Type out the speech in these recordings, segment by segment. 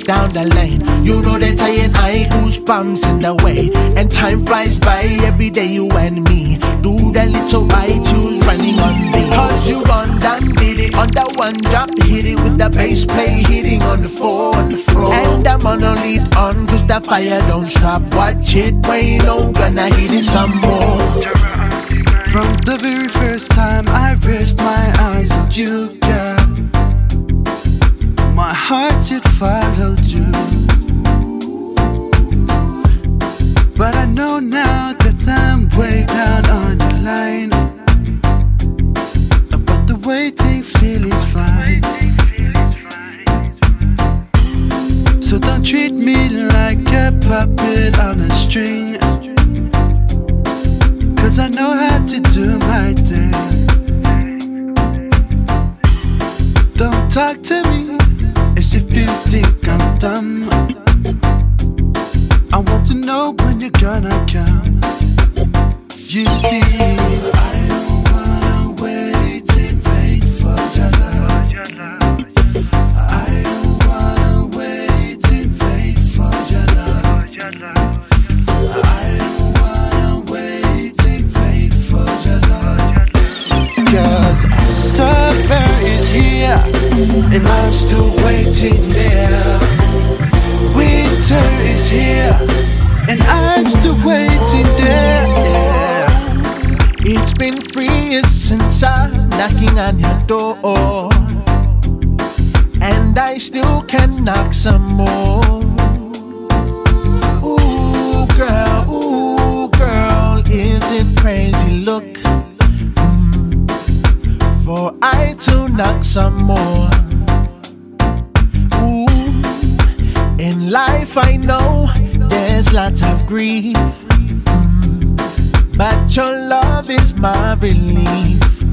down the lane. You know that I and I goosebumps in the way. And time flies by every day, you and me. Do the little white shoes running on me. Cause you run down, did it on the one drop. Hit it with the bass play, hitting on the floor, And I'm on a lead on, cause the fire don't stop. Watch it, Wayne, no gonna hit it some more. From the very first time I raised my eyes at you, girl, my heart it followed you. But I know now that I'm way down on the line. But the waiting feeling's fine. So don't treat me like a puppet on a string, cause I know how to do my thing. Don't talk to me as if you think I'm dumb. I want to know when you're gonna come. You see, I don't wanna wait in vain for your love. I don't wanna wait in vain for your love. I don't wanna wait in vain for your love. Cause summer is here and I'm still waiting there. Winter is here and I'm still waiting there, yeah. It's been 3 years since I'm knocking on your door, and I still can knock some more. Ooh girl, is it crazy? Look, for I to knock some more. In life I know there's lots of grief, but your love is my relief.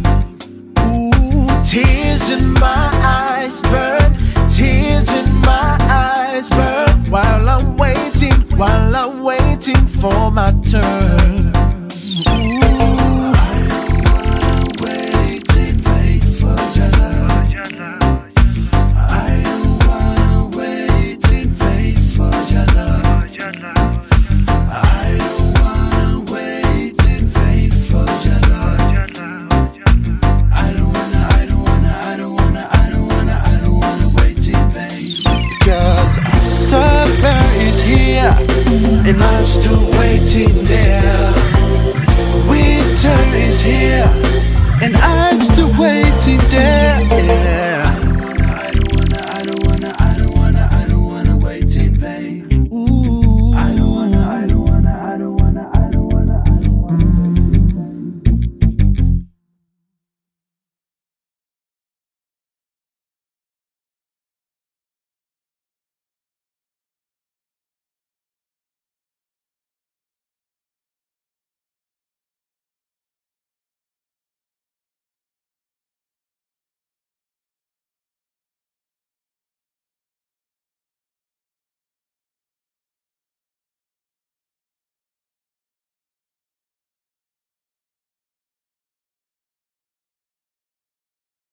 Ooh, tears in my eyes burn, tears in my eyes burn, while I'm waiting for my turn. And I'm still waiting there. Winter is here and I'm still waiting there, yeah.